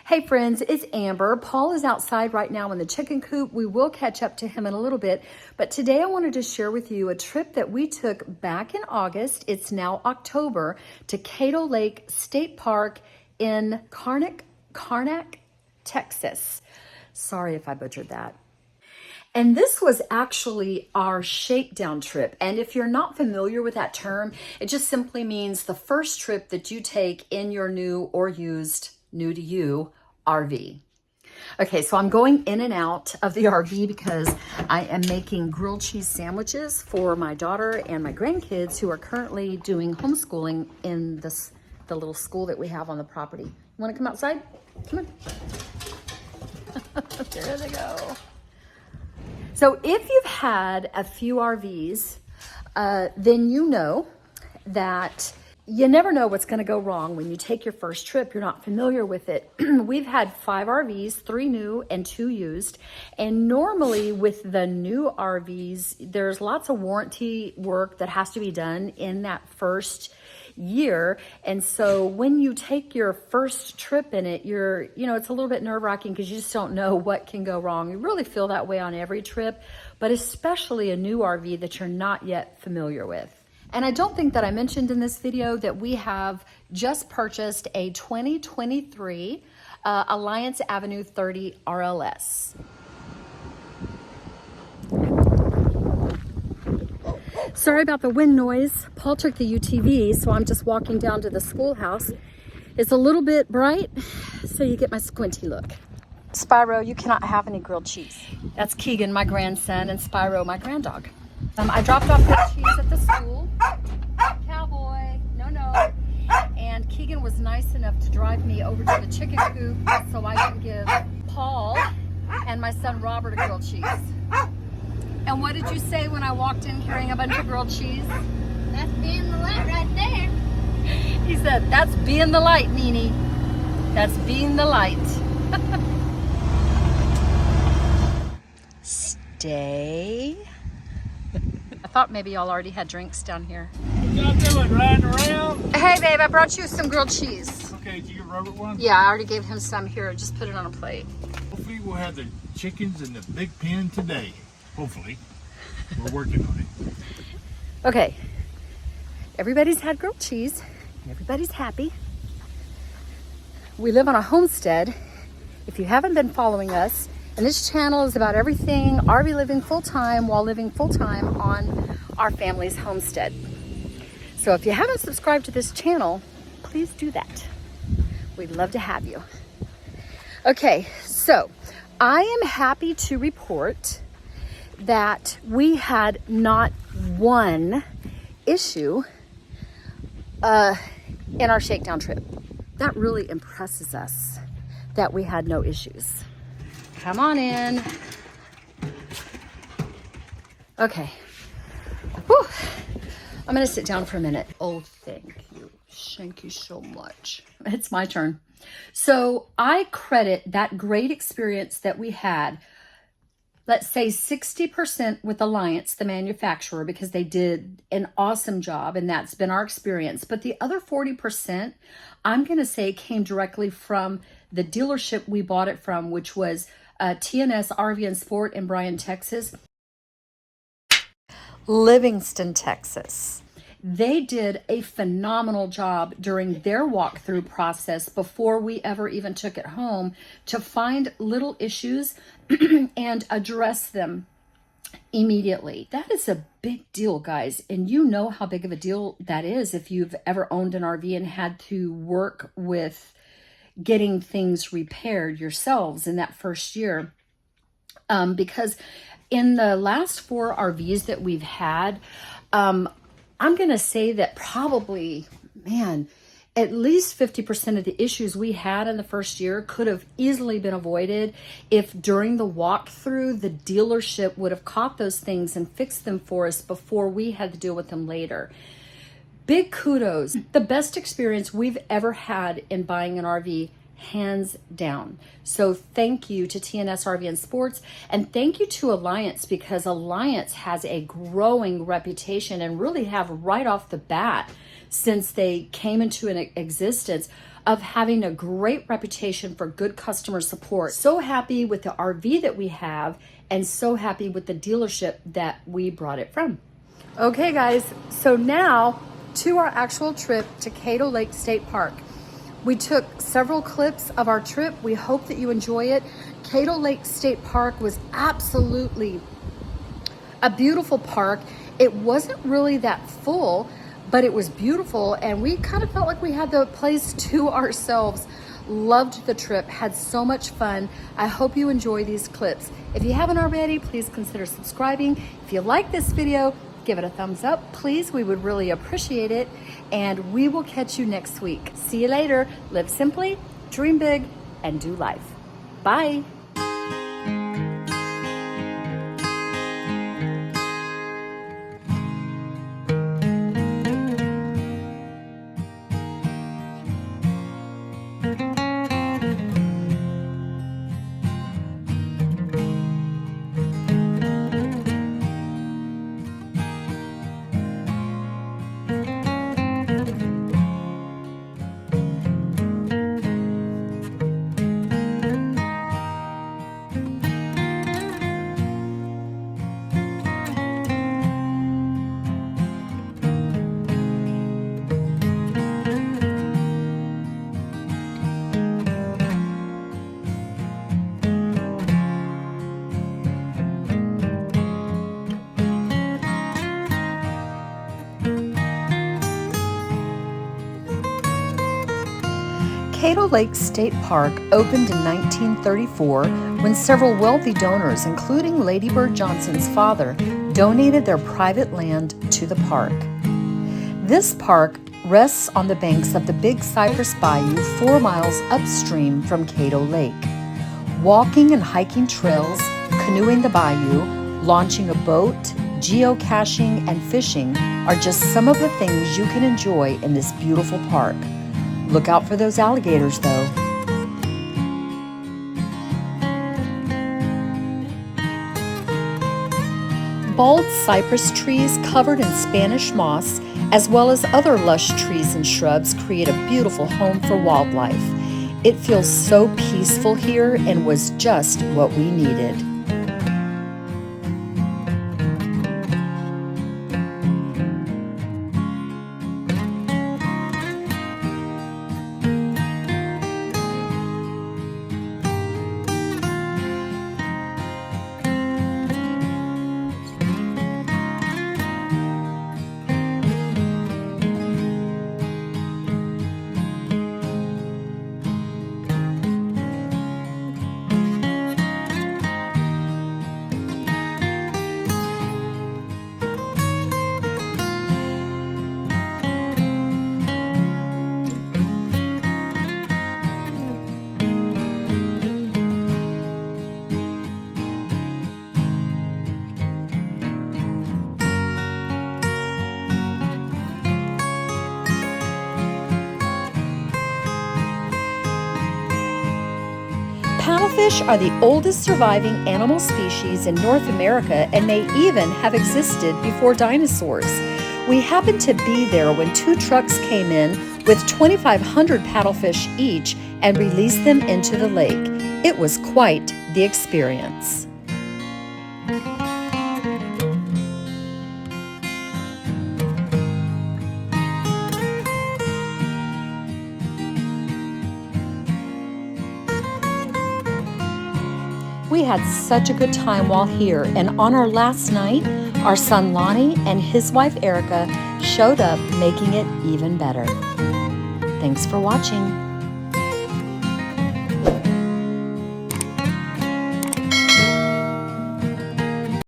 Hey friends, it's Amber. Paul is outside right now in the chicken coop. We will catch up to him in a little bit, but today I wanted to share with you a trip that we took back in August. It's now October, to Caddolake State Park in Karnak, Texas. Sorry if I butchered that. And this was actually our shakedown trip. And if you're not familiar with that term, it just simply means the first trip that you take in your new or used, new to you, RV. Okay, so I'm going in and out of the RV because I am making grilled cheese sandwiches for my daughter and my grandkids who are currently doing homeschooling in the little school that we have on the property. You want to come outside? Come on. There they go. So if you've had a few RVs, then you know that you never know what's going to go wrong when you take your first trip. You're not familiar with it. We've had 5 RVs, 3 new and 2 used. And normally with the new RVs, there's lots of warranty work that has to be done in that first year. And so when you take your first trip in it, it's a little bit nerve-wracking because you just don't know what can go wrong. You really feel that way on every trip, but especially a new RV that you're not yet familiar with. And I don't think that I mentioned in this video that we have just purchased a 2023 Alliance Avenue 30 RLS. Sorry about the wind noise. Paul took the UTV, so I'm just walking down to the schoolhouse. It's a little bit bright, so you get my squinty look. Spyro, you cannot have any grilled cheese. That's Keegan, my grandson, and Spyro, my granddog. I dropped off the cheese at the school. Cowboy, no. And Keegan was nice enough to drive me over to the chicken coop so I can give Paul and my son Robert a grilled cheese. And what did you say when I walked in carrying a bunch of grilled cheese? That's being the light right there. He said, that's being the light, Nene. That's being the light. Stay. I thought maybe y'all already had drinks down here. What y'all doing, riding around? Hey babe, I brought you some grilled cheese. Okay, did you get Robert one? Yeah, I already gave him some here. Just put it on a plate. Hopefully we'll have the chickens in the big pen today. Hopefully. We're working on it. Okay. Everybody's had grilled cheese. Everybody's happy. We live on a homestead. If you haven't been following us, and this channel is about everything RV living full-time while living full-time on our family's homestead. So if you haven't subscribed to this channel, please do that. We'd love to have you. Okay, so I am happy to report that we had not one issue in our shakedown trip. That really impresses us that we had no issues. Come on in. Okay. Whew. I'm gonna sit down for a minute. Oh, thank you. Thank you so much. It's my turn. So I credit that great experience that we had, let's say 60% with Alliance, the manufacturer, because they did an awesome job and that's been our experience. But the other 40%, I'm gonna say came directly from the dealership we bought it from, which was TNS RV and Sport in Bryan, Texas. Livingston, Texas. They did a phenomenal job during their walkthrough process before we ever even took it home to find little issues and address them immediately. That is a big deal, guys. And you know how big of a deal that is if you've ever owned an RV and had to work with getting things repaired yourselves in that first year. Because in the last 4 RVs that we've had, I'm going to say that probably, at least 50% of the issues we had in the first year could have easily been avoided if during the walkthrough, the dealership would have caught those things and fixed them for us before we had to deal with them later. Big kudos. The best experience we've ever had in buying an RV, hands down. So thank you to TNS RV and Sports, and thank you to Alliance, because Alliance has a growing reputation and really have right off the bat since they came into an existence of having a great reputation for good customer support. So happy with the RV that we have, and so happy with the dealership that we brought it from. Okay guys, so now to our actual trip to Caddo Lake State Park. We took several clips of our trip. We hope that you enjoy it. Caddo Lake State Park was absolutely a beautiful park. It wasn't really that full, but it was beautiful, and we kind of felt like we had the place to ourselves. Loved the trip, had so much fun. I hope you enjoy these clips. If you haven't already, please consider subscribing. If you like this video, give it a thumbs up, please. We would really appreciate it, and we will catch you next week. See you later. Live simply, dream big, and do life. Bye. Caddo Lake State Park opened in 1934 when several wealthy donors, including Lady Bird Johnson's father, donated their private land to the park. This park rests on the banks of the Big Cypress Bayou 4 miles upstream from Caddo Lake. Walking and hiking trails, canoeing the bayou, launching a boat, geocaching, and fishing are just some of the things you can enjoy in this beautiful park. Look out for those alligators, though. Bald cypress trees covered in Spanish moss, as well as other lush trees and shrubs, create a beautiful home for wildlife. It feels so peaceful here and was just what we needed. Paddlefish are the oldest surviving animal species in North America and may even have existed before dinosaurs. We happened to be there when 2 trucks came in with 2,500 paddlefish each and released them into the lake. It was quite the experience. We had such a good time while here, and on our last night, our son Lonnie and his wife Erica showed up, making it even better. Thanks for watching.